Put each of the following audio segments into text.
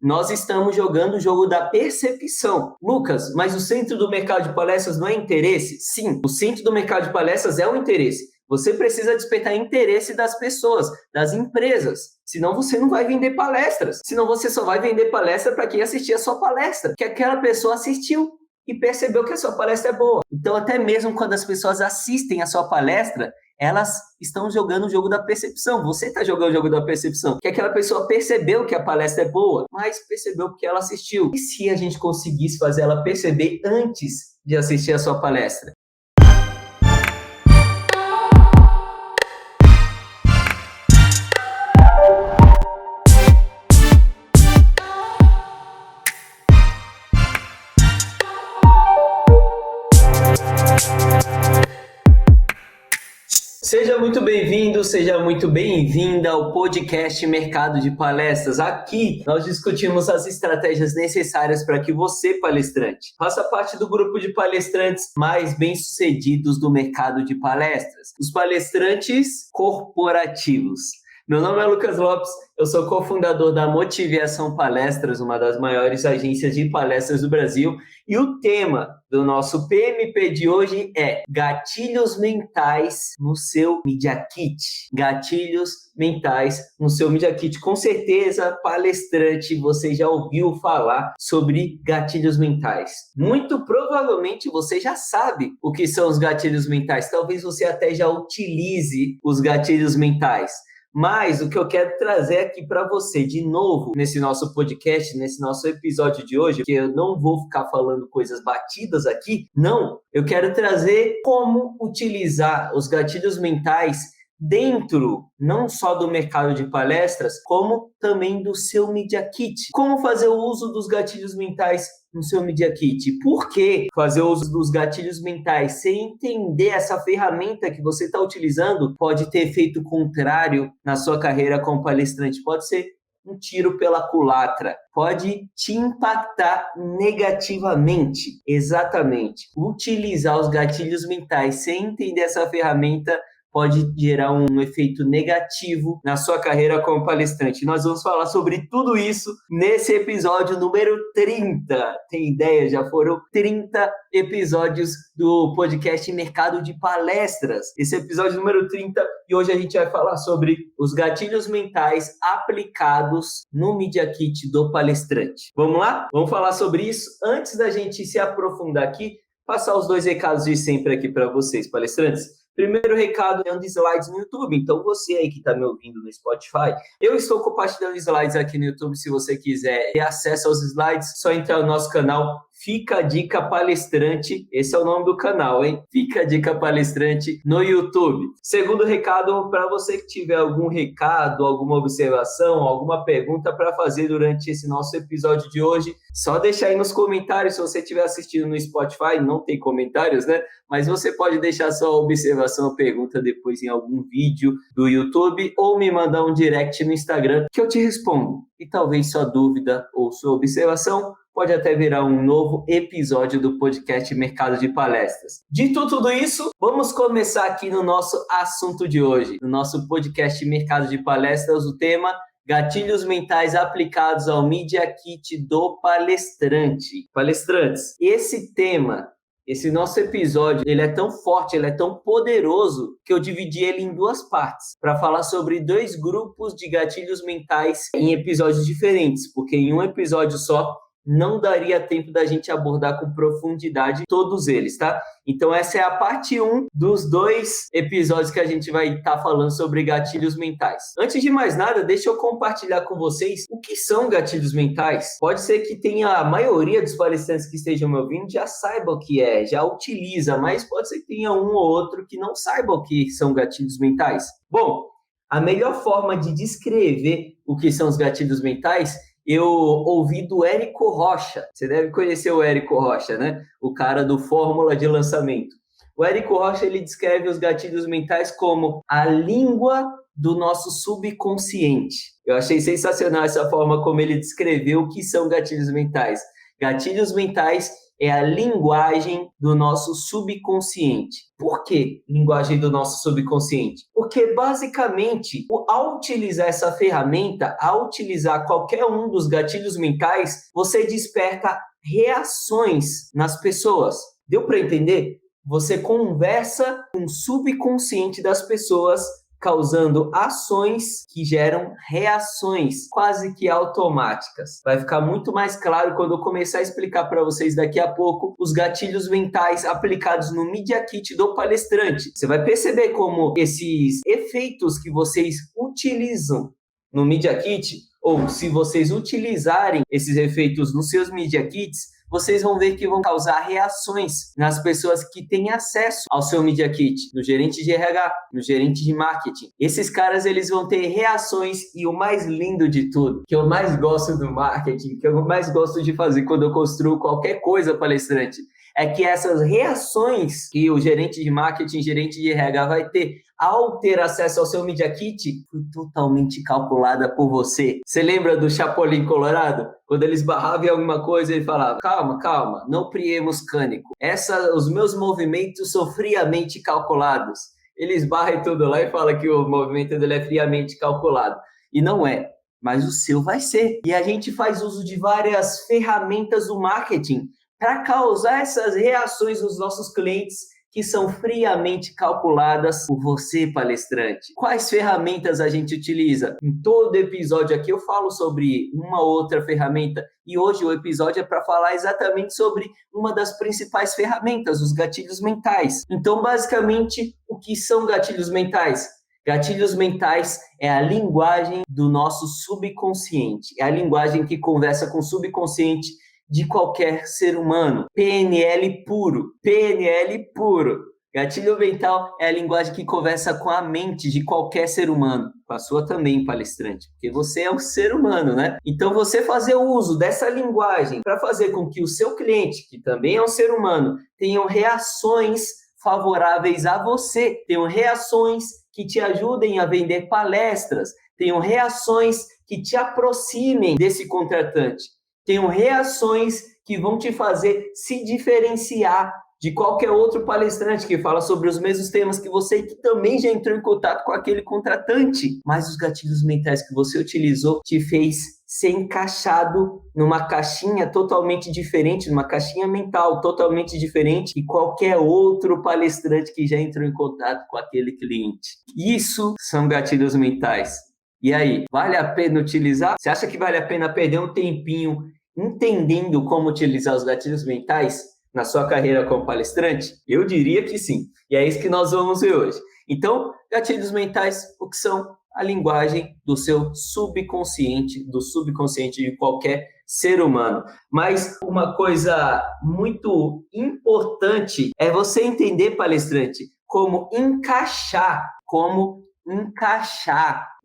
Nós estamos jogando o jogo da percepção. Lucas, mas o centro do mercado de palestras não é interesse? Sim, o centro do mercado de palestras é o interesse. Você precisa despertar interesse das pessoas, das empresas. Senão você não vai vender palestras. Senão você só vai vender palestra para quem assistir a sua palestra. Que aquela pessoa assistiu e percebeu que a sua palestra é boa. Então, até mesmo quando as pessoas assistem a sua palestra, elas estão jogando o jogo da percepção. Você está jogando o jogo da percepção. Que aquela pessoa percebeu que a palestra é boa, mas percebeu porque ela assistiu. E se a gente conseguisse fazer ela perceber antes de assistir a sua palestra? Seja muito bem-vindo, seja muito bem-vinda ao podcast Mercado de Palestras. Aqui nós discutimos as estratégias necessárias para que você, palestrante, faça parte do grupo de palestrantes mais bem-sucedidos do mercado de palestras, os palestrantes corporativos. Meu nome é Lucas Lopes, eu sou cofundador da Motivação Palestras, uma das maiores agências de palestras do Brasil, e o tema do nosso PMP de hoje é gatilhos mentais no seu Media Kit. Gatilhos mentais no seu Media Kit. Com certeza, palestrante, você já ouviu falar sobre gatilhos mentais. Muito provavelmente você já sabe o que são os gatilhos mentais. Talvez você até já utilize os gatilhos mentais. Mas o que eu quero trazer aqui para você, de novo, nesse nosso podcast, nesse nosso episódio de hoje, que eu não vou ficar falando coisas batidas aqui, não. Eu quero trazer como utilizar os gatilhos mentais dentro, não só do mercado de palestras, como também do seu Media Kit. Como fazer o uso dos gatilhos mentais no seu Media Kit? Por que fazer o uso dos gatilhos mentais sem entender essa ferramenta que você está utilizando pode ter efeito contrário na sua carreira como palestrante? Pode ser um tiro pela culatra, pode te impactar negativamente. Exatamente. Utilizar os gatilhos mentais sem entender essa ferramenta pode gerar um efeito negativo na sua carreira como palestrante. Nós vamos falar sobre tudo isso nesse episódio número 30. Tem ideia? Já foram 30 episódios do podcast Mercado de Palestras. Esse é o episódio número 30 e hoje a gente vai falar sobre os gatilhos mentais aplicados no Media Kit do palestrante. Vamos lá? Vamos falar sobre isso. Antes da gente se aprofundar aqui, passar os dois recados de sempre aqui para vocês, palestrantes. Primeiro recado, dando slides no YouTube. Então, você aí que está me ouvindo no Spotify, eu estou compartilhando slides aqui no YouTube. Se você quiser ter acesso aos slides, só entrar no nosso canal Fica a Dica Palestrante. Esse é o nome do canal, hein? Fica a Dica Palestrante no YouTube. Segundo recado, para você que tiver algum recado, alguma observação, alguma pergunta para fazer durante esse nosso episódio de hoje, só deixar aí nos comentários. Se você estiver assistindo no Spotify, não tem comentários, né? Mas você pode deixar sua observação ou pergunta depois em algum vídeo do YouTube ou me mandar um direct no Instagram que eu te respondo. E talvez sua dúvida ou sua observação pode até virar um novo episódio do podcast Mercado de Palestras. Dito tudo isso, vamos começar aqui no nosso assunto de hoje, no nosso podcast Mercado de Palestras, o tema gatilhos mentais aplicados ao Media Kit do palestrante. Palestrantes, esse tema, esse nosso episódio, ele é tão forte, ele é tão poderoso que eu dividi ele em duas partes para falar sobre dois grupos de gatilhos mentais em episódios diferentes, porque em um episódio só não daria tempo da gente abordar com profundidade todos eles, tá? Então essa é a parte 1 dos dois episódios que a gente vai estar falando sobre gatilhos mentais. Antes de mais nada, deixa eu compartilhar com vocês o que são gatilhos mentais. Pode ser que tenha a maioria dos palestrantes que estejam me ouvindo já saiba o que é, já utiliza, mas pode ser que tenha um ou outro que não saiba o que são gatilhos mentais. Bom, a melhor forma de descrever o que são os gatilhos mentais eu ouvi do Érico Rocha. Você deve conhecer o Érico Rocha, né? O cara do Fórmula de Lançamento. O Érico Rocha, ele descreve os gatilhos mentais como a língua do nosso subconsciente. Eu achei sensacional essa forma como ele descreveu o que são gatilhos mentais. Gatilhos mentais é a linguagem do nosso subconsciente. Por que linguagem do nosso subconsciente? Porque, basicamente, ao utilizar essa ferramenta, ao utilizar qualquer um dos gatilhos mentais, você desperta reações nas pessoas. Deu para entender? Você conversa com o subconsciente das pessoas, causando ações que geram reações quase que automáticas. Vai ficar muito mais claro quando eu começar a explicar para vocês daqui a pouco os gatilhos mentais aplicados no Media Kit do palestrante. Você vai perceber como esses efeitos que vocês utilizam no Media Kit, ou se vocês utilizarem esses efeitos nos seus Media Kits, vocês vão ver que vão causar reações nas pessoas que têm acesso ao seu Media Kit, no gerente de RH, no gerente de marketing. Esses caras, eles vão ter reações, e o mais lindo de tudo, que eu mais gosto do marketing, que eu mais gosto de fazer quando eu construo qualquer coisa palestrante, é que essas reações que o gerente de marketing, gerente de RH vai ter ao ter acesso ao seu Media Kit, foi totalmente calculada por você. Você lembra do Chapolin Colorado? Quando ele esbarrava em alguma coisa, ele falava, calma, não priemos cânico. Os meus movimentos são friamente calculados. Ele esbarra em tudo lá e fala que o movimento dele é friamente calculado. E não é, mas o seu vai ser. E a gente faz uso de várias ferramentas do marketing para causar essas reações nos nossos clientes que são friamente calculadas por você, palestrante. Quais ferramentas a gente utiliza? Em todo episódio aqui eu falo sobre uma outra ferramenta, e hoje o episódio é para falar exatamente sobre uma das principais ferramentas, os gatilhos mentais. Então, basicamente, o que são gatilhos mentais? Gatilhos mentais é a linguagem do nosso subconsciente, é a linguagem que conversa com o subconsciente de qualquer ser humano. PNL puro. Gatilho mental é a linguagem que conversa com a mente de qualquer ser humano. Com a sua também, palestrante, porque você é um ser humano, né? Então, você fazer o uso dessa linguagem para fazer com que o seu cliente, que também é um ser humano, tenham reações favoráveis a você, tenham reações que te ajudem a vender palestras, tenham reações que te aproximem desse contratante, tenham reações que vão te fazer se diferenciar de qualquer outro palestrante que fala sobre os mesmos temas que você e que também já entrou em contato com aquele contratante. Mas os gatilhos mentais que você utilizou te fez ser encaixado numa caixinha totalmente diferente, numa caixinha mental totalmente diferente de qualquer outro palestrante que já entrou em contato com aquele cliente. Isso são gatilhos mentais. E aí, vale a pena utilizar? Você acha que vale a pena perder um tempinho entendendo como utilizar os gatilhos mentais na sua carreira como palestrante? Eu diria que sim. E é isso que nós vamos ver hoje. Então, gatilhos mentais, o que são? A linguagem do seu subconsciente, do subconsciente de qualquer ser humano. Mas uma coisa muito importante é você entender, palestrante, como encaixar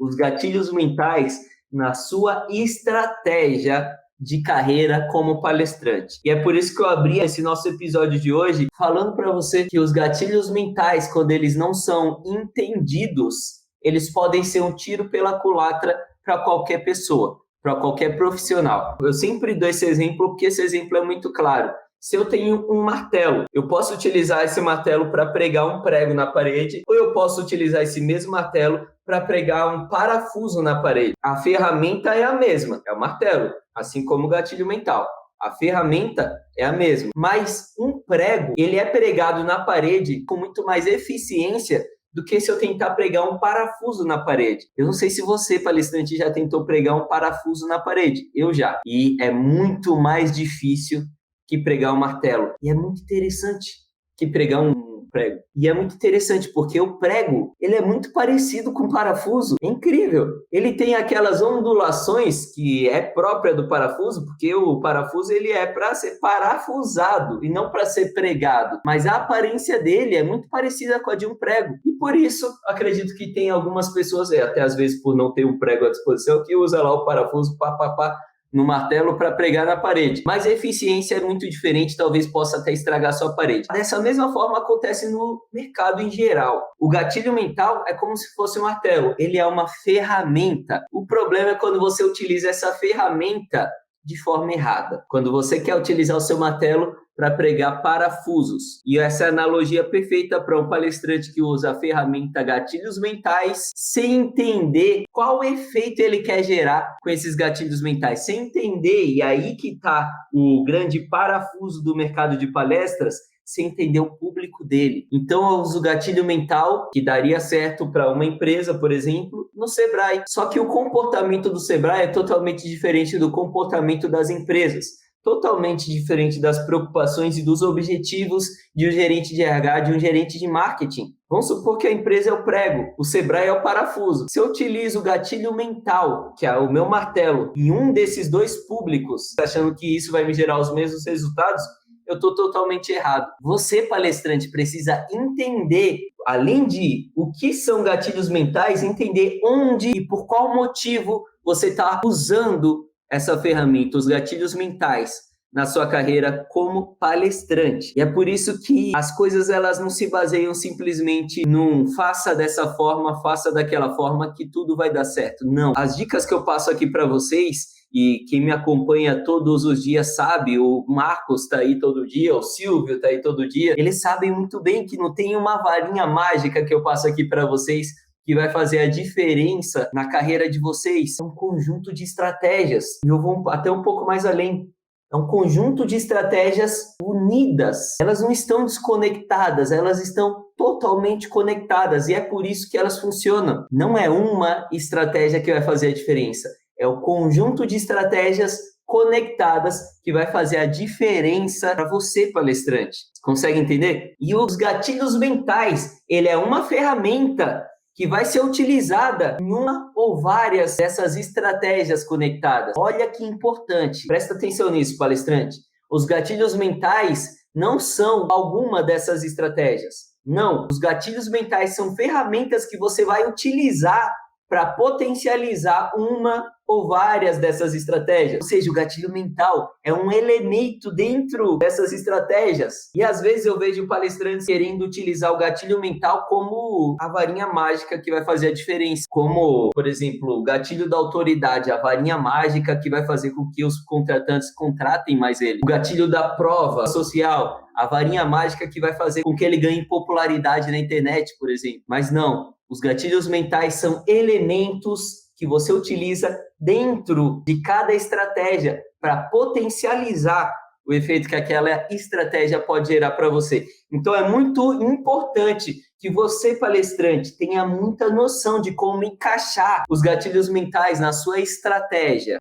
os gatilhos mentais na sua estratégia de carreira como palestrante. E é por isso que eu abri esse nosso episódio de hoje falando para você que os gatilhos mentais, quando eles não são entendidos, eles podem ser um tiro pela culatra para qualquer pessoa, para qualquer profissional. Eu sempre dou esse exemplo porque esse exemplo é muito claro. Se eu tenho um martelo, eu posso utilizar esse martelo para pregar um prego na parede, ou eu posso utilizar esse mesmo martelo para pregar um parafuso na parede. A ferramenta é a mesma, é o martelo, assim como o gatilho mental. A ferramenta é a mesma, mas um prego, ele é pregado na parede com muito mais eficiência do que se eu tentar pregar um parafuso na parede. Eu não sei se você, palestrante, já tentou pregar um parafuso na parede. Eu já. E é muito mais difícil que pregar um martelo. E é muito interessante que pregar um prego. E é muito interessante porque o prego, ele é muito parecido com o parafuso. É incrível. Ele tem aquelas ondulações que é própria do parafuso, porque o parafuso ele é para ser parafusado e não para ser pregado. Mas a aparência dele é muito parecida com a de um prego. E por isso, acredito que tem algumas pessoas, até às vezes por não ter um prego à disposição, que usa lá o parafuso no martelo para pregar na parede. Mas a eficiência é muito diferente, talvez possa até estragar sua parede. Dessa mesma forma acontece no mercado em geral. O gatilho mental é como se fosse um martelo. Ele é uma ferramenta. O problema é quando você utiliza essa ferramenta de forma errada. Quando você quer utilizar o seu martelo para pregar parafusos. E essa é a analogia perfeita para um palestrante que usa a ferramenta gatilhos mentais sem entender qual efeito ele quer gerar com esses gatilhos mentais. Sem entender, e aí que está o grande parafuso do mercado de palestras, sem entender o público dele. Então, eu uso o gatilho mental, que daria certo para uma empresa, por exemplo, no Sebrae. Só que o comportamento do Sebrae é totalmente diferente do comportamento das empresas. Totalmente diferente das preocupações e dos objetivos de um gerente de RH, de um gerente de marketing. Vamos supor que a empresa é o prego, o Sebrae é o parafuso. Se eu utilizo o gatilho mental, que é o meu martelo, em um desses dois públicos, achando que isso vai me gerar os mesmos resultados, eu estou totalmente errado. Você, palestrante, precisa entender, além de o que são gatilhos mentais, entender onde e por qual motivo você está usando essa ferramenta, os gatilhos mentais, na sua carreira como palestrante. E é por isso que as coisas elas não se baseiam simplesmente num faça dessa forma, faça daquela forma que tudo vai dar certo. Não. As dicas que eu passo aqui para vocês, e quem me acompanha todos os dias sabe, o Marcos está aí todo dia, o Silvio está aí todo dia, eles sabem muito bem que não tem uma varinha mágica que eu passo aqui para vocês que vai fazer a diferença na carreira de vocês. É um conjunto de estratégias. E eu vou até um pouco mais além. É um conjunto de estratégias unidas. Elas não estão desconectadas, elas estão totalmente conectadas. E é por isso que elas funcionam. Não é uma estratégia que vai fazer a diferença. É o conjunto de estratégias conectadas que vai fazer a diferença para você, palestrante. Consegue entender? E os gatilhos mentais, ele é uma ferramenta que vai ser utilizada em uma ou várias dessas estratégias conectadas. Olha que importante. Presta atenção nisso, palestrante. Os gatilhos mentais não são alguma dessas estratégias. Não. Os gatilhos mentais são ferramentas que você vai utilizar para potencializar uma ou várias dessas estratégias. Ou seja, o gatilho mental é um elemento dentro dessas estratégias. E às vezes eu vejo palestrantes querendo utilizar o gatilho mental como a varinha mágica que vai fazer a diferença. Como, por exemplo, o gatilho da autoridade, a varinha mágica que vai fazer com que os contratantes contratem mais ele. O gatilho da prova social, a varinha mágica que vai fazer com que ele ganhe popularidade na internet, por exemplo. Mas não. Os gatilhos mentais são elementos que você utiliza dentro de cada estratégia para potencializar o efeito que aquela estratégia pode gerar para você. Então, é muito importante que você, palestrante, tenha muita noção de como encaixar os gatilhos mentais na sua estratégia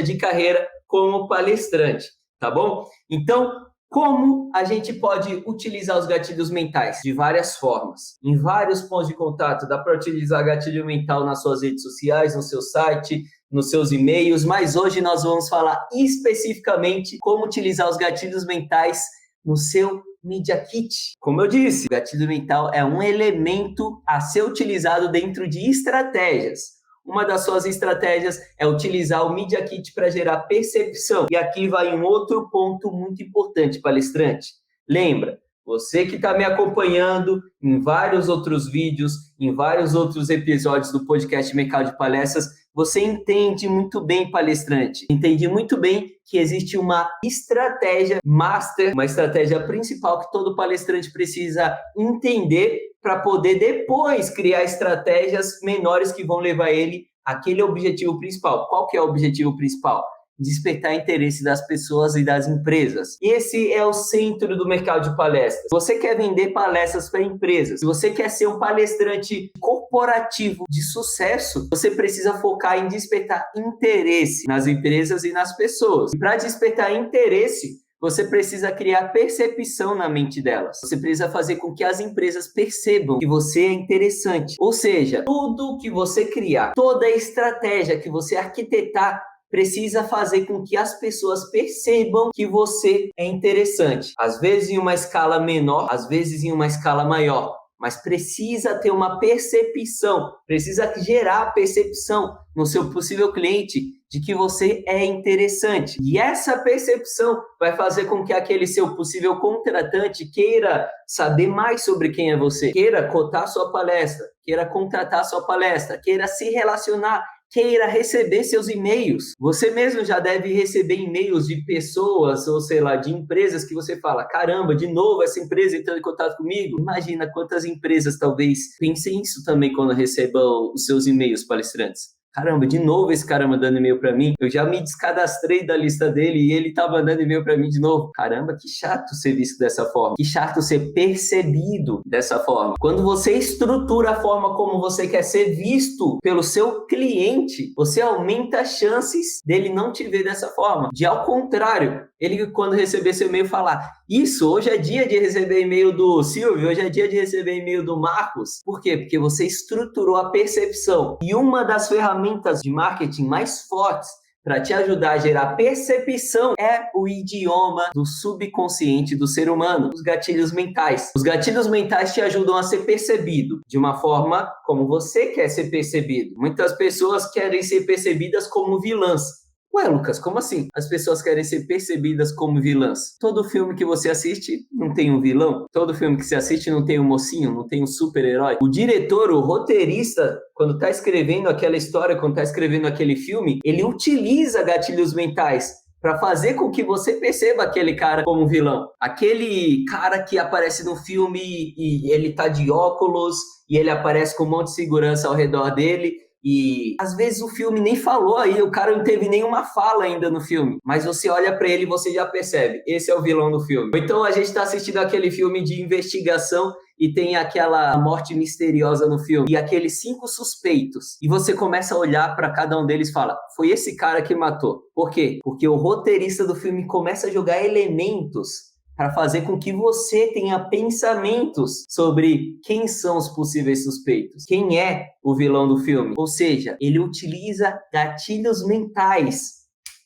de carreira como palestrante, tá bom? Então, como a gente pode utilizar os gatilhos mentais? De várias formas. Em vários pontos de contato. Dá para utilizar gatilho mental nas suas redes sociais, no seu site, nos seus e-mails. Mas hoje nós vamos falar especificamente como utilizar os gatilhos mentais no seu Media Kit. Como eu disse, o gatilho mental é um elemento a ser utilizado dentro de estratégias. Uma das suas estratégias é utilizar o Media Kit para gerar percepção. E aqui vai um outro ponto muito importante, palestrante. Lembra, você que está me acompanhando em vários outros vídeos, em vários outros episódios do podcast Mercado de Palestras, você entende muito bem, palestrante. Entende muito bem que existe uma estratégia master, uma estratégia principal que todo palestrante precisa entender para poder depois criar estratégias menores que vão levar ele àquele objetivo principal. Qual que é o objetivo principal? Despertar interesse das pessoas e das empresas. Esse é o centro do mercado de palestras. Você quer vender palestras para empresas, se você quer ser um palestrante corporativo de sucesso, você precisa focar em despertar interesse nas empresas e nas pessoas. E para despertar interesse, você precisa criar percepção na mente delas. Você precisa fazer com que as empresas percebam que você é interessante. Ou seja, tudo que você criar, toda estratégia que você arquitetar, precisa fazer com que as pessoas percebam que você é interessante. Às vezes em uma escala menor, às vezes em uma escala maior. Mas precisa ter uma percepção, precisa gerar percepção no seu possível cliente de que você é interessante. E essa percepção vai fazer com que aquele seu possível contratante queira saber mais sobre quem é você, queira cotar sua palestra, queira contratar sua palestra, queira se relacionar, queira receber seus e-mails. Você mesmo já deve receber e-mails de pessoas, ou sei lá, de empresas que você fala, caramba, de novo essa empresa entrando em contato comigo. Imagina quantas empresas talvez pensem isso também quando recebam os seus e-mails, palestrantes. Caramba, de novo esse cara mandando e-mail para mim. Eu já me descadastrei da lista dele e ele tá mandando e-mail para mim de novo. Caramba, que chato ser visto dessa forma. Que chato ser percebido dessa forma. Quando você estrutura a forma como você quer ser visto pelo seu cliente, você aumenta as chances dele não te ver dessa forma. De ao contrário, ele quando receber seu e-mail falar, isso, hoje é dia de receber e-mail do Silvio, hoje é dia de receber e-mail do Marcos. Por quê? Porque você estruturou a percepção. E uma das ferramentas de marketing mais fortes para te ajudar a gerar percepção é o idioma do subconsciente do ser humano, os gatilhos mentais. Os gatilhos mentais te ajudam a ser percebido de uma forma como você quer ser percebido. Muitas pessoas querem ser percebidas como vilãs. Ué, Lucas, como assim? As pessoas querem ser percebidas como vilãs. Todo filme que você assiste não tem um vilão? Todo filme que você assiste não tem um mocinho? Não tem um super-herói? O diretor, o roteirista, quando está escrevendo aquela história, quando está escrevendo aquele filme, ele utiliza gatilhos mentais para fazer com que você perceba aquele cara como vilão. Aquele cara que aparece no filme e ele tá de óculos e ele aparece com um monte de segurança ao redor dele. E às vezes o filme nem falou aí, o cara não teve nenhuma fala ainda no filme, mas você olha pra ele e você já percebe, esse é o vilão do filme. Ou então a gente tá assistindo aquele filme de investigação e tem aquela morte misteriosa no filme e aqueles 5 suspeitos e você começa a olhar pra cada um deles e fala, foi esse cara que matou. Por quê? Porque o roteirista do filme começa a jogar elementos para fazer com que você tenha pensamentos sobre quem são os possíveis suspeitos, quem é o vilão do filme. Ou seja, ele utiliza gatilhos mentais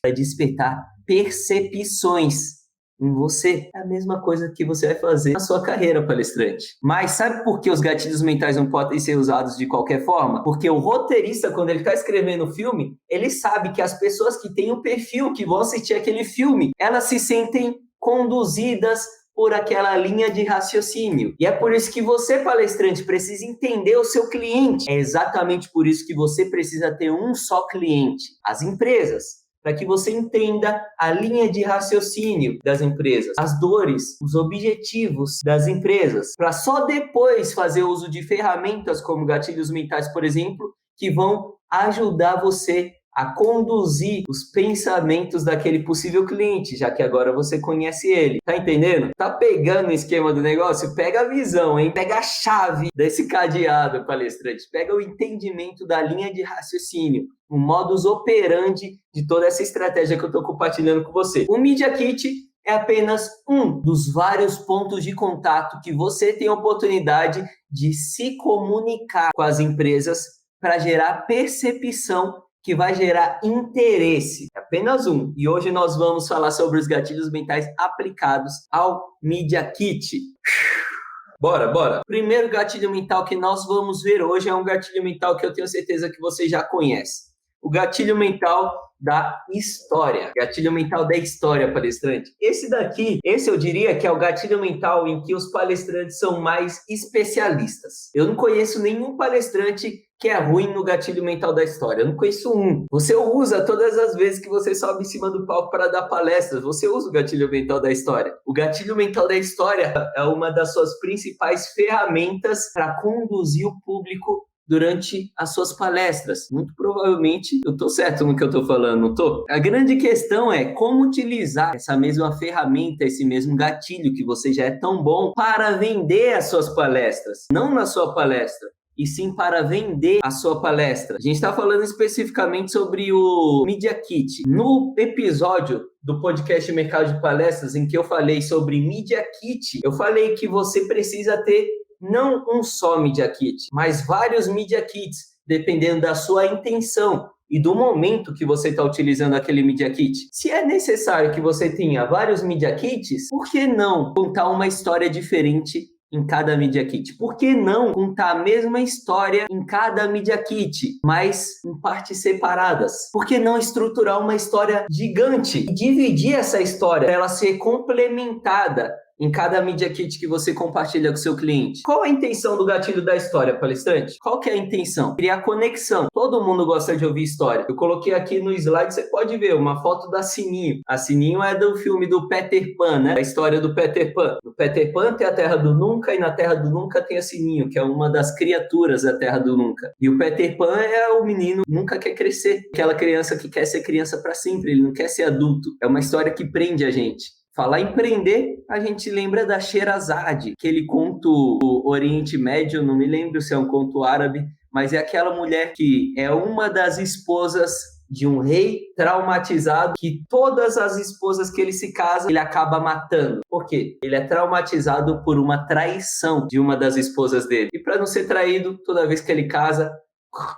para despertar percepções em você. É a mesma coisa que você vai fazer na sua carreira, palestrante. Mas sabe por que os gatilhos mentais não podem ser usados de qualquer forma? Porque o roteirista, quando ele está escrevendo o filme, ele sabe que as pessoas que têm o perfil, que vão assistir aquele filme, elas se sentem conduzidas por aquela linha de raciocínio. E é por isso que você, palestrante, precisa entender o seu cliente. É exatamente por isso que você precisa ter um só cliente, as empresas, para que você entenda a linha de raciocínio das empresas, as dores, os objetivos das empresas, para só depois fazer uso de ferramentas como gatilhos mentais, por exemplo, que vão ajudar você a conduzir os pensamentos daquele possível cliente, já que agora você conhece ele. Tá entendendo? Tá pegando o esquema do negócio? Pega a visão, hein? Pega a chave desse cadeado, palestrante. Pega o entendimento da linha de raciocínio, o modus operandi de toda essa estratégia que eu tô compartilhando com você. O Media Kit é apenas um dos vários pontos de contato que você tem a oportunidade de se comunicar com as empresas para gerar percepção que vai gerar interesse. É apenas um. E hoje nós vamos falar sobre os gatilhos mentais aplicados ao Media Kit. Bora. O primeiro gatilho mental que nós vamos ver hoje é um gatilho mental que eu tenho certeza que você já conhece. O gatilho mental da história. Gatilho mental da história, palestrante. Esse eu diria que é o gatilho mental em que os palestrantes são mais especialistas. Eu não conheço nenhum palestrante que é ruim no gatilho mental da história. Eu não conheço um. Você usa todas as vezes que você sobe em cima do palco para dar palestras. Você usa o gatilho mental da história. O gatilho mental da história é uma das suas principais ferramentas para conduzir o público durante as suas palestras. Muito provavelmente eu tô certo no que eu tô falando, não tô? A grande questão é como utilizar essa mesma ferramenta, esse mesmo gatilho que você já é tão bom para vender as suas palestras. Não na sua palestra, e sim para vender a sua palestra. A gente está falando especificamente sobre o Media Kit. No episódio do podcast Mercado de Palestras, em que eu falei sobre Media Kit, eu falei que você precisa ter não um só Media Kit, mas vários Media Kits, dependendo da sua intenção e do momento que você está utilizando aquele Media Kit. Se é necessário que você tenha vários Media Kits, por que não contar uma história diferente em cada Media Kit? Por que não contar a mesma história em cada Media Kit, mas em partes separadas? Por que não estruturar uma história gigante e dividir essa história para ela ser complementada em cada Media Kit que você compartilha com o seu cliente? Qual a intenção do gatilho da história, palestrante? Qual que é a intenção? Criar conexão. Todo mundo gosta de ouvir história. Eu coloquei aqui no slide, você pode ver, uma foto da Sininho. A Sininho é do filme do Peter Pan, né? A história do Peter Pan. No Peter Pan tem a Terra do Nunca e na Terra do Nunca tem a Sininho, que é uma das criaturas da Terra do Nunca. E o Peter Pan é o menino que nunca quer crescer. Aquela criança que quer ser criança para sempre, ele não quer ser adulto. É uma história que prende a gente. Falar em prender, a gente lembra da Sherazade, aquele conto do Oriente Médio, não me lembro se é um conto árabe, mas é aquela mulher que é uma das esposas de um rei traumatizado, que todas as esposas que ele se casa, ele acaba matando. Por quê? Ele é traumatizado por uma traição de uma das esposas dele. E para não ser traído, toda vez que ele casa,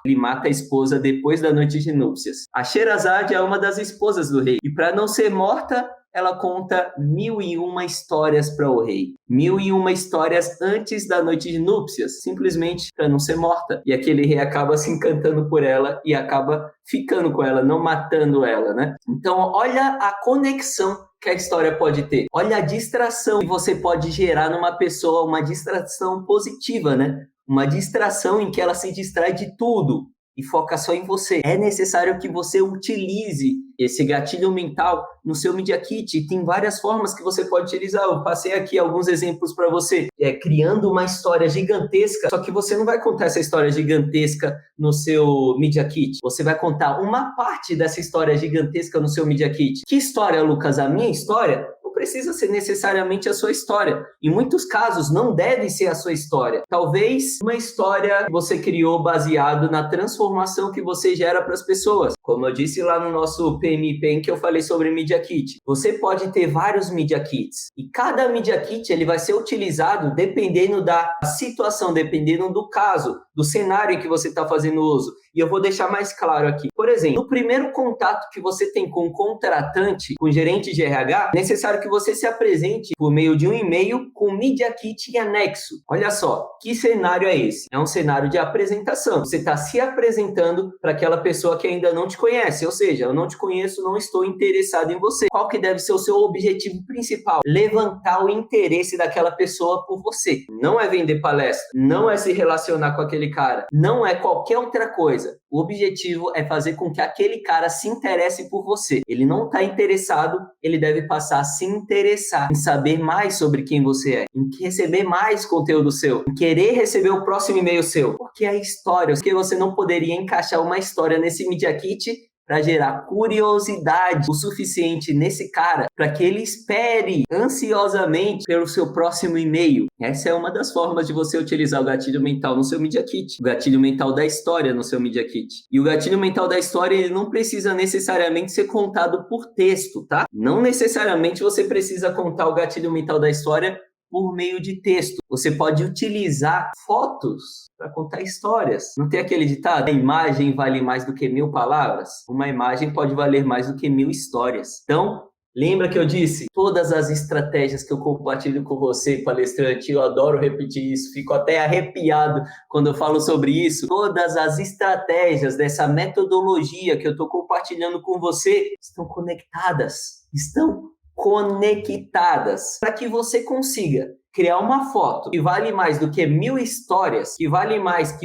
ele mata a esposa depois da noite de núpcias. A Sherazade é uma das esposas do rei. E para não ser morta, ela conta 1001 histórias para o rei. 1001 histórias antes da noite de núpcias, simplesmente para não ser morta. E aquele rei acaba se encantando por ela e acaba ficando com ela, não matando ela, né? Então, olha a conexão que a história pode ter. Olha a distração que você pode gerar numa pessoa, uma distração positiva, né? Uma distração em que ela se distrai de tudo e foca só em você. É necessário que você utilize esse gatilho mental no seu Media Kit. Tem várias formas que você pode utilizar. Eu passei aqui alguns exemplos para você. Criando uma história gigantesca, só que você não vai contar essa história gigantesca no seu Media Kit. Você vai contar uma parte dessa história gigantesca no seu Media Kit. Que história, Lucas? A minha história? Precisa ser necessariamente a sua história. Em muitos casos, não deve ser a sua história. Talvez uma história que você criou baseado na transformação que você gera para as pessoas. Como eu disse lá no nosso PMP em que eu falei sobre Media Kit. Você pode ter vários Media Kits. E cada Media Kit ele vai ser utilizado dependendo da situação, dependendo do caso, do cenário em que você está fazendo uso. E eu vou deixar mais claro aqui. Por exemplo, no primeiro contato que você tem com o contratante, com o gerente de RH, é necessário que você se apresente por meio de um e-mail com o Media Kit em anexo. Olha só, que cenário é esse? É um cenário de apresentação. Você está se apresentando para aquela pessoa que ainda não te conhece. Ou seja, eu não te conheço, não estou interessado em você. Qual que deve ser o seu objetivo principal? Levantar o interesse daquela pessoa por você. Não é vender palestra, não é se relacionar com aquele cara, não é qualquer outra coisa. O objetivo é fazer com que aquele cara se interesse por você. Ele não está interessado, ele deve passar a se interessar em saber mais sobre quem você é, em receber mais conteúdo seu, em querer receber o próximo e-mail seu. Porque a história, porque você não poderia encaixar uma história nesse Media Kit para gerar curiosidade o suficiente nesse cara para que ele espere ansiosamente pelo seu próximo e-mail. Essa é uma das formas de você utilizar o gatilho mental no seu Media Kit. O gatilho mental da história no seu Media Kit. E o gatilho mental da história ele não precisa necessariamente ser contado por texto, tá? Não necessariamente você precisa contar o gatilho mental da história por meio de texto. Você pode utilizar fotos para contar histórias. Não tem aquele ditado? A imagem vale mais do que 1000 palavras? Uma imagem pode valer mais do que 1000 histórias. Então, lembra que eu disse? Todas as estratégias que eu compartilho com você, palestrante, eu adoro repetir isso, fico até arrepiado quando eu falo sobre isso. Todas as estratégias dessa metodologia que eu estou compartilhando com você estão conectadas, para que você consiga criar uma foto que vale mais do que 1000 histórias, que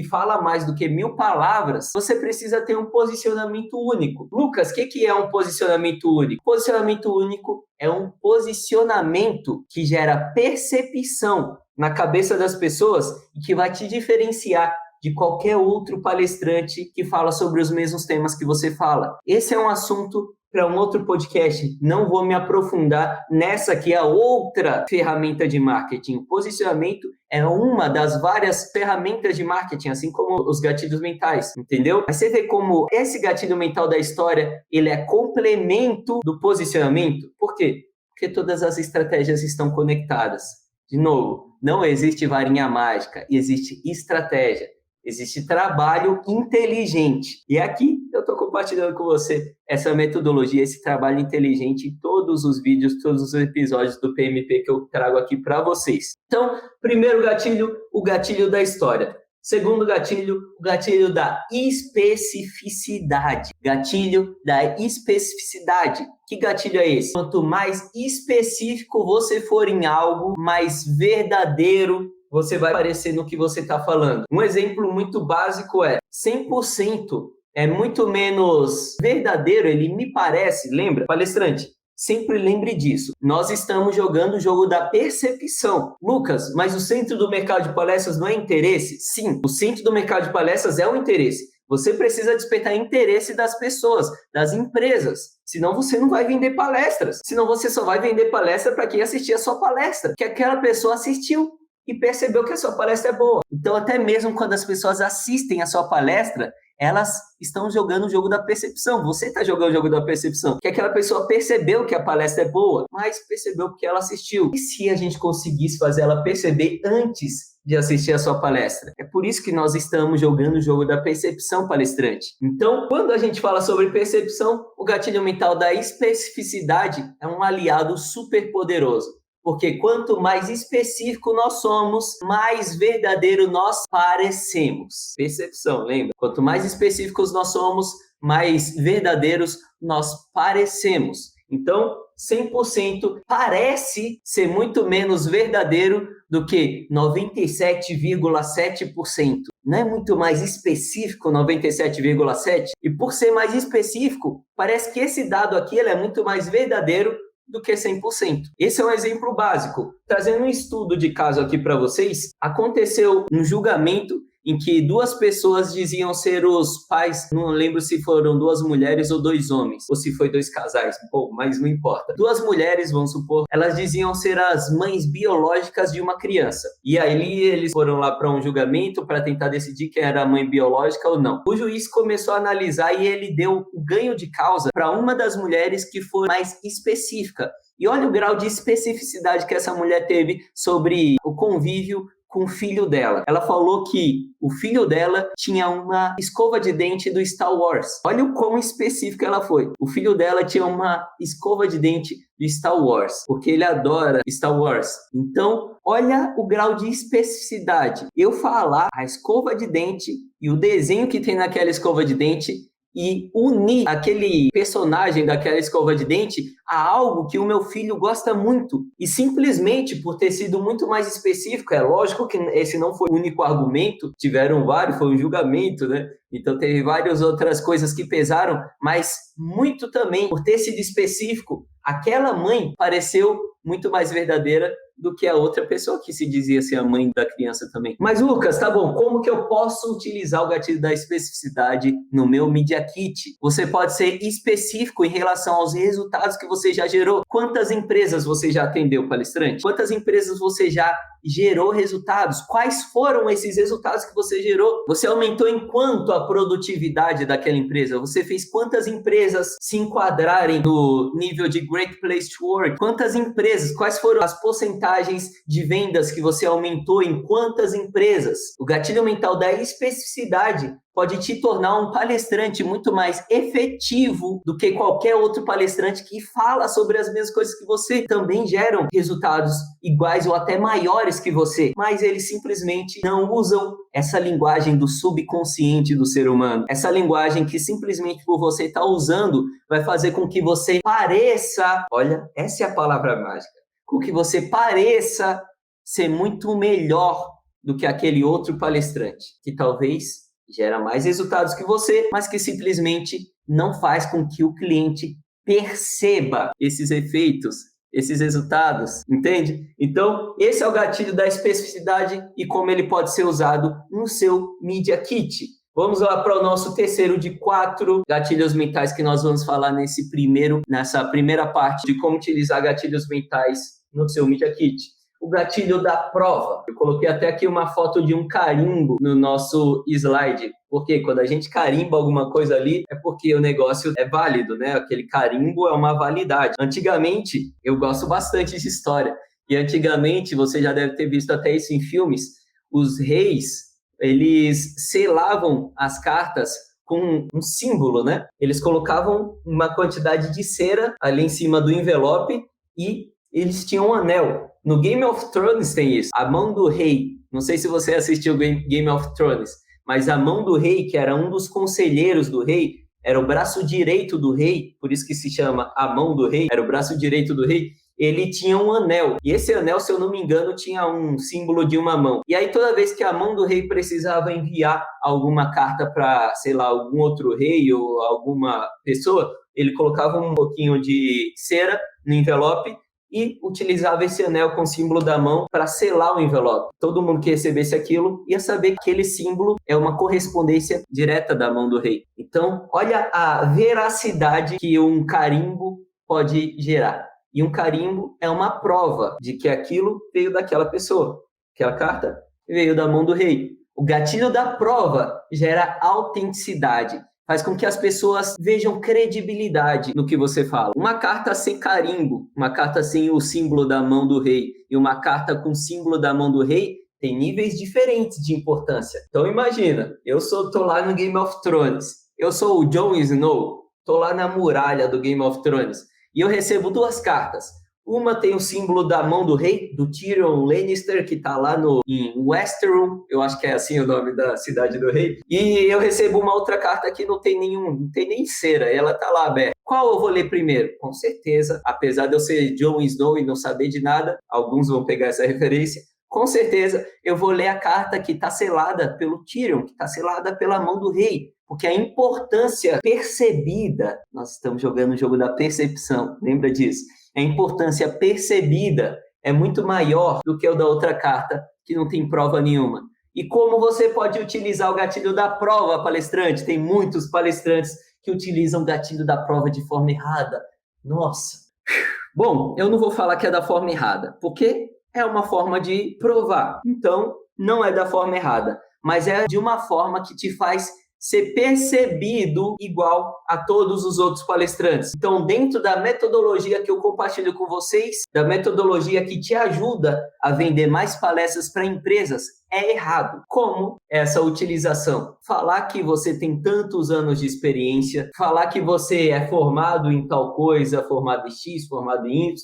fala mais do que 1000 palavras, você precisa ter um posicionamento único. Lucas, o que é um posicionamento único? Posicionamento único é um posicionamento que gera percepção na cabeça das pessoas e que vai te diferenciar de qualquer outro palestrante que fala sobre os mesmos temas que você fala. Esse é um assunto para um outro podcast. Não vou me aprofundar nessa que é a outra ferramenta de marketing. O posicionamento é uma das várias ferramentas de marketing, assim como os gatilhos mentais, entendeu? Mas você vê como esse gatilho mental da história, ele é complemento do posicionamento. Por quê? Porque todas as estratégias estão conectadas. De novo, não existe varinha mágica, existe estratégia. Existe trabalho inteligente. E aqui eu estou compartilhando com você essa metodologia, esse trabalho inteligente em todos os vídeos, todos os episódios do PMP que eu trago aqui para vocês. Então, primeiro gatilho, o gatilho da história. Segundo gatilho, o gatilho da especificidade. Gatilho da especificidade. Que gatilho é esse? Quanto mais específico você for em algo, mais verdadeiro você vai parecer no que você está falando. Um exemplo muito básico é 100% é muito menos verdadeiro, ele me parece, lembra? Palestrante, sempre lembre disso. Nós estamos jogando o jogo da percepção. Lucas, mas o centro do mercado de palestras não é interesse? Sim, o centro do mercado de palestras é o interesse. Você precisa despertar interesse das pessoas, das empresas. Senão você não vai vender palestras. Senão você só vai vender palestra para quem assistir a sua palestra. Que aquela pessoa assistiu e percebeu que a sua palestra é boa. Então, até mesmo quando as pessoas assistem a sua palestra, elas estão jogando o jogo da percepção. Você está jogando o jogo da percepção. Que aquela pessoa percebeu que a palestra é boa, mas percebeu porque ela assistiu. E se a gente conseguisse fazer ela perceber antes de assistir a sua palestra? É por isso que nós estamos jogando o jogo da percepção, palestrante. Então, quando a gente fala sobre percepção, o gatilho mental da especificidade é um aliado super poderoso. Porque quanto mais específico nós somos, mais verdadeiro nós parecemos. Percepção, lembra? Quanto mais específicos nós somos, mais verdadeiros nós parecemos. Então, 100% parece ser muito menos verdadeiro do que 97,7%. Não é muito mais específico 97,7%? E por ser mais específico, parece que esse dado aqui ele é muito mais verdadeiro do que 100%. Esse é um exemplo básico. Trazendo um estudo de caso aqui para vocês, aconteceu um julgamento em que duas pessoas diziam ser os pais, não lembro se foram duas mulheres ou dois homens, ou se foi dois casais, mas não importa. Duas mulheres, vamos supor, elas diziam ser as mães biológicas de uma criança. E aí eles foram lá para um julgamento para tentar decidir quem era a mãe biológica ou não. O juiz começou a analisar e ele deu o ganho de causa para uma das mulheres que foi mais específica. E olha o grau de especificidade que essa mulher teve sobre o convívio com o filho dela. Ela falou que o filho dela tinha uma escova de dente do Star Wars. Olha o quão específica ela foi. O filho dela tinha uma escova de dente do Star Wars, porque ele adora Star Wars. Então, olha o grau de especificidade. Eu falar a escova de dente e o desenho que tem naquela escova de dente e unir aquele personagem daquela escova de dente a algo que o meu filho gosta muito. E simplesmente por ter sido muito mais específico, é lógico que esse não foi o único argumento, tiveram vários, foi um julgamento, né? Então teve várias outras coisas que pesaram, mas muito também por ter sido específico, aquela mãe pareceu muito mais verdadeira do que a outra pessoa que se dizia ser a mãe da criança também. Mas, Lucas, tá bom, como que eu posso utilizar o gatilho da especificidade no meu Media Kit? Você pode ser específico em relação aos resultados que você já gerou. Quantas empresas você já atendeu, palestrante? Quantas empresas você já gerou resultados? Quais foram esses resultados que você gerou? Você aumentou em quanto a produtividade daquela empresa? Você fez quantas empresas se enquadrarem no nível de Great Place to Work? Quantas empresas? Quais foram as porcentagens de vendas que você aumentou em quantas empresas? O gatilho mental da especificidade pode te tornar um palestrante muito mais efetivo do que qualquer outro palestrante que fala sobre as mesmas coisas que você. Também geram resultados iguais ou até maiores que você, mas eles simplesmente não usam essa linguagem do subconsciente do ser humano. Essa linguagem que simplesmente por você estar usando vai fazer com que você pareça, olha, essa é a palavra mágica, com que você pareça ser muito melhor do que aquele outro palestrante, que talvez gera mais resultados que você, mas que simplesmente não faz com que o cliente perceba esses efeitos, esses resultados, entende? Então, esse é o gatilho da especificidade e como ele pode ser usado no seu Media Kit. Vamos lá para o nosso terceiro de 4 gatilhos mentais que nós vamos falar nessa primeira parte de como utilizar gatilhos mentais no seu Media Kit. O gatilho da prova. Eu coloquei até aqui uma foto de um carimbo no nosso slide, porque quando a gente carimba alguma coisa ali, é porque o negócio é válido, né? Aquele carimbo é uma validade. Antigamente, eu gosto bastante de história, e antigamente, você já deve ter visto até isso em filmes, os reis, eles selavam as cartas com um símbolo, né? Eles colocavam uma quantidade de cera ali em cima do envelope e eles tinham um anel. No Game of Thrones tem isso. A mão do rei Não sei se você assistiu Game of Thrones, mas a mão do rei, que era um dos conselheiros do rei, era o braço direito do rei, por isso que se chama a mão do rei, era o braço direito do rei, ele tinha um anel. E esse anel, se eu não me engano, tinha um símbolo de uma mão. E aí, toda vez que a mão do rei precisava enviar alguma carta para, sei lá, algum outro rei ou alguma pessoa, ele colocava um pouquinho de cera no envelope e utilizava esse anel com o símbolo da mão para selar o envelope. Todo mundo que recebesse aquilo ia saber que aquele símbolo é uma correspondência direta da mão do rei. Então, olha a veracidade que um carimbo pode gerar. E um carimbo é uma prova de que aquilo veio daquela pessoa. Aquela carta veio da mão do rei. O gatilho da prova gera autenticidade. Faz com que as pessoas vejam credibilidade no que você fala. Uma carta sem carimbo, uma carta sem o símbolo da mão do rei e uma carta com o símbolo da mão do rei tem níveis diferentes de importância. Então imagina, tô lá no Game of Thrones, eu sou o Jon Snow, tô lá na muralha do Game of Thrones e eu recebo 2 cartas. Uma tem o símbolo da mão do rei, do Tyrion Lannister, que está lá em Westeros, eu acho que é assim o nome da cidade do rei. E eu recebo uma outra carta que não tem nem cera, ela está lá aberta. Qual eu vou ler primeiro? Com certeza, apesar de eu ser Jon Snow e não saber de nada, alguns vão pegar essa referência, com certeza eu vou ler a carta que está selada pelo Tyrion, que está selada pela mão do rei. Porque a importância percebida, nós estamos jogando o jogo da percepção, lembra disso? A importância percebida é muito maior do que o da outra carta, que não tem prova nenhuma. E como você pode utilizar o gatilho da prova, palestrante? Tem muitos palestrantes que utilizam o gatilho da prova de forma errada. Nossa! Bom, eu não vou falar que é da forma errada, porque é uma forma de provar. Então, não é da forma errada, mas é de uma forma que te faz ser percebido igual a todos os outros palestrantes. Então, dentro da metodologia que eu compartilho com vocês, da metodologia que te ajuda a vender mais palestras para empresas, é errado. Como essa utilização? Falar que você tem tantos anos de experiência, falar que você é formado em tal coisa, formado em X, formado em Y,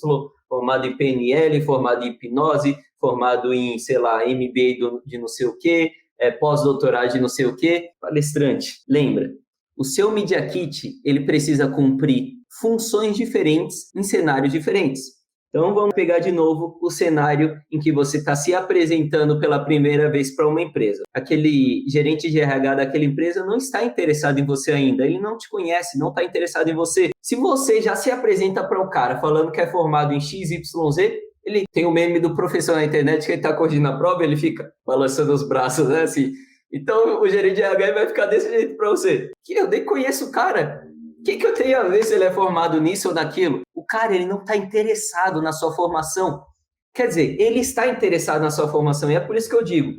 formado em PNL, formado em hipnose, formado em, sei lá, MBA de não sei o quê, pós-doutorado de não sei o quê. Palestrante, lembra, o seu Media Kit, ele precisa cumprir funções diferentes em cenários diferentes. Então, vamos pegar de novo o cenário em que você está se apresentando pela primeira vez para uma empresa. Aquele gerente de RH daquela empresa não está interessado em você ainda, ele não te conhece, não está interessado em você. Se você já se apresenta para um cara falando que é formado em XYZ, ele tem o meme do professor na internet que ele está corrigindo a prova e ele fica balançando os braços, né, assim. Então, o gerente de RH vai ficar desse jeito para você. Que eu nem conheço o cara. O que eu tenho a ver se ele é formado nisso ou naquilo? O cara, ele não está interessado na sua formação. Quer dizer, ele está interessado na sua formação e é por isso que eu digo,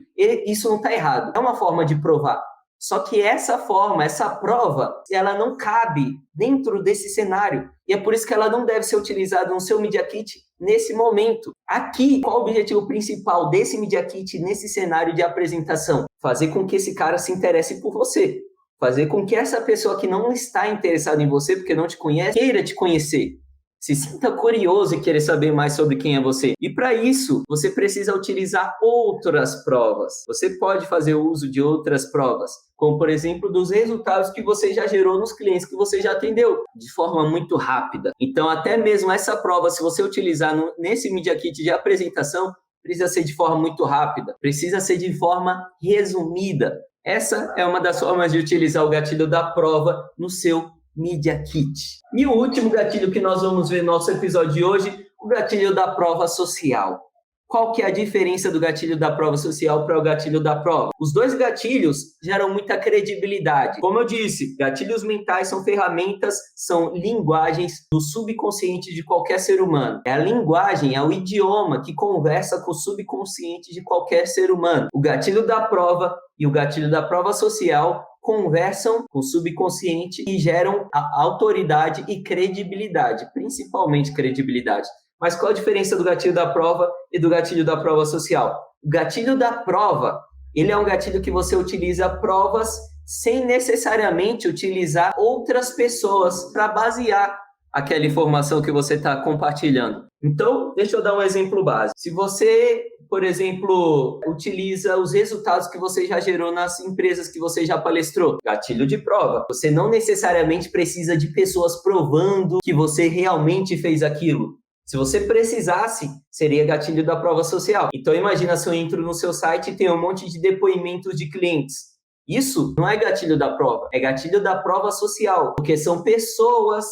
isso não está errado. É uma forma de provar. Só que essa forma, essa prova, ela não cabe dentro desse cenário. E é por isso que ela não deve ser utilizada no seu Media Kit nesse momento. Aqui, qual o objetivo principal desse Media Kit nesse cenário de apresentação? Fazer com que esse cara se interesse por você. Fazer com que essa pessoa que não está interessada em você, porque não te conhece, queira te conhecer. Se sinta curioso e querer saber mais sobre quem é você. E para isso, você precisa utilizar outras provas. Você pode fazer uso de outras provas, como, por exemplo, dos resultados que você já gerou nos clientes que você já atendeu, de forma muito rápida. Então, até mesmo essa prova, se você utilizar nesse Media Kit de apresentação, precisa ser de forma muito rápida, precisa ser de forma resumida. Essa é uma das formas de utilizar o gatilho da prova no seu Media Kit. E o último gatilho que nós vamos ver no nosso episódio de hoje, o gatilho da prova social. Qual que é a diferença do gatilho da prova social para o gatilho da prova? Os dois gatilhos geram muita credibilidade. Como eu disse, gatilhos mentais são ferramentas, são linguagens do subconsciente de qualquer ser humano. É a linguagem, é o idioma que conversa com o subconsciente de qualquer ser humano. O gatilho da prova e o gatilho da prova social conversam com o subconsciente e geram a autoridade e credibilidade, principalmente credibilidade. Mas qual a diferença do gatilho da prova e do gatilho da prova social? O gatilho da prova, ele é um gatilho que você utiliza provas sem necessariamente utilizar outras pessoas para basear aquela informação que você está compartilhando. Então, deixa eu dar um exemplo básico. Se você por exemplo, utiliza os resultados que você já gerou nas empresas que você já palestrou. Gatilho de prova. Você não necessariamente precisa de pessoas provando que você realmente fez aquilo. Se você precisasse, seria gatilho da prova social. Então, imagina se eu entro no seu site e tem um monte de depoimentos de clientes. Isso não é gatilho da prova, é gatilho da prova social, porque são pessoas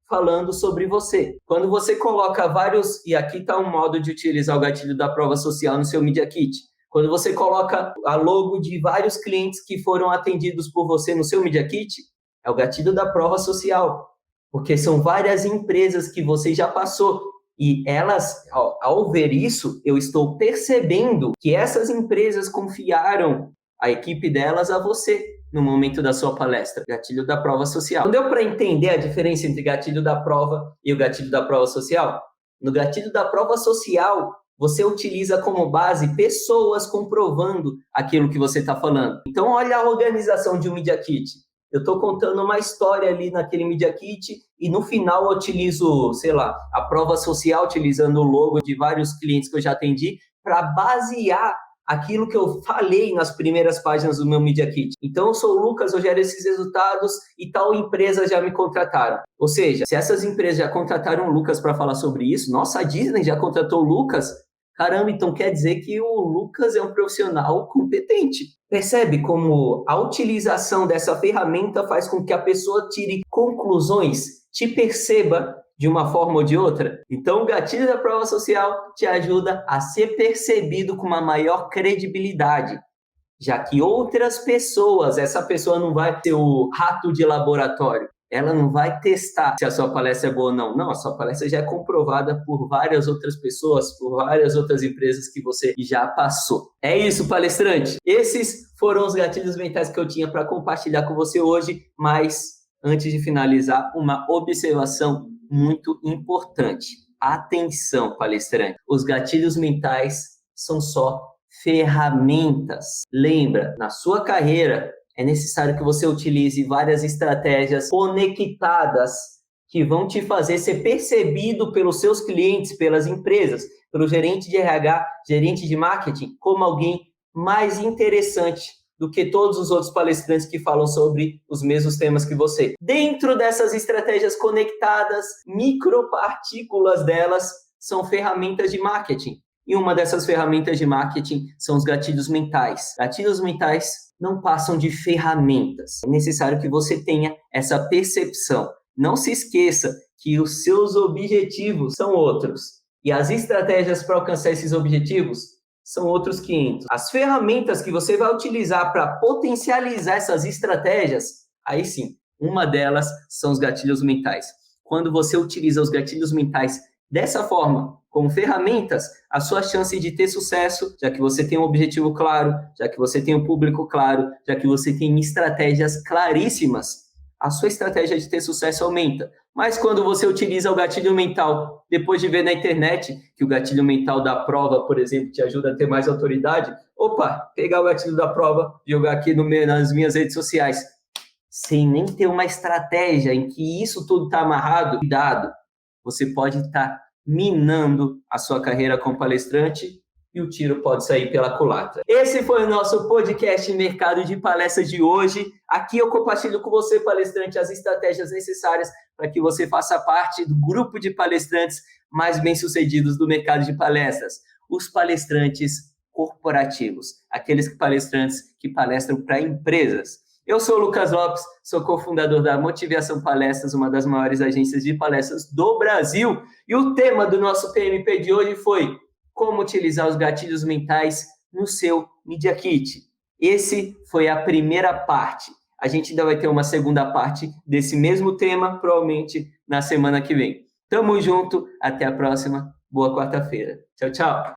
falando sobre você. Quando você coloca vários, e aqui está um modo de utilizar o gatilho da prova social no seu Media Kit. Quando você coloca a logo de vários clientes que foram atendidos por você no seu Media Kit, é o gatilho da prova social, porque são várias empresas que você já passou. E elas, ao ver isso, eu estou percebendo que essas empresas confiaram a equipe delas a você no momento da sua palestra. Gatilho da prova social. Não deu para entender a diferença entre gatilho da prova e o gatilho da prova social? No gatilho da prova social, você utiliza como base pessoas comprovando aquilo que você está falando. Então, olha a organização de um Media Kit. Eu estou contando uma história ali naquele Media Kit e no final eu utilizo, sei lá, a prova social, utilizando o logo de vários clientes que eu já atendi para basear aquilo que eu falei nas primeiras páginas do meu Media Kit. Então, eu sou o Lucas, eu gero esses resultados e tal empresa já me contrataram. Ou seja, se essas empresas já contrataram o Lucas para falar sobre isso, nossa, a Disney já contratou o Lucas, caramba, então quer dizer que o Lucas é um profissional competente. Percebe como a utilização dessa ferramenta faz com que a pessoa tire conclusões, te perceba de uma forma ou de outra? Então, o gatilho da prova social te ajuda a ser percebido com uma maior credibilidade, já que outras pessoas, essa pessoa não vai ser o rato de laboratório, ela não vai testar se a sua palestra é boa ou não. Não, a sua palestra já é comprovada por várias outras pessoas, por várias outras empresas que você já passou. É isso, palestrante. Esses foram os gatilhos mentais que eu tinha para compartilhar com você hoje, mas antes de finalizar, uma observação muito importante. Atenção, palestrante. Os gatilhos mentais são só ferramentas. Lembra, na sua carreira, é necessário que você utilize várias estratégias conectadas que vão te fazer ser percebido pelos seus clientes, pelas empresas, pelo gerente de RH, gerente de marketing, como alguém mais interessante do que todos os outros palestrantes que falam sobre os mesmos temas que você. Dentro dessas estratégias conectadas, micropartículas delas são ferramentas de marketing. E uma dessas ferramentas de marketing são os gatilhos mentais. Gatilhos mentais não passam de ferramentas. É necessário que você tenha essa percepção. Não se esqueça que os seus objetivos são outros. E as estratégias para alcançar esses objetivos são outros 500. As ferramentas que você vai utilizar para potencializar essas estratégias, aí sim, uma delas são os gatilhos mentais. Quando você utiliza os gatilhos mentais dessa forma, como ferramentas, a sua chance de ter sucesso, já que você tem um objetivo claro, já que você tem um público claro, já que você tem estratégias claríssimas, a sua estratégia de ter sucesso aumenta. Mas quando você utiliza o gatilho mental, depois de ver na internet que o gatilho mental da prova, por exemplo, te ajuda a ter mais autoridade, pegar o gatilho da prova, jogar aqui nas minhas redes sociais, sem nem ter uma estratégia em que isso tudo está amarrado, cuidado, você pode estar minando a sua carreira como palestrante e o tiro pode sair pela culatra. Esse foi o nosso podcast Mercado de Palestras de hoje. Aqui eu compartilho com você, palestrante, as estratégias necessárias para que você faça parte do grupo de palestrantes mais bem-sucedidos do mercado de palestras. Os palestrantes corporativos, aqueles palestrantes que palestram para empresas. Eu sou o Lucas Lopes, sou cofundador da Motivação Palestras, uma das maiores agências de palestras do Brasil. E o tema do nosso PMP de hoje foi como utilizar os gatilhos mentais no seu Media Kit. Esse foi a primeira parte. A gente ainda vai ter uma segunda parte desse mesmo tema, provavelmente na semana que vem. Tamo junto, até a próxima. Boa quarta-feira. Tchau, tchau.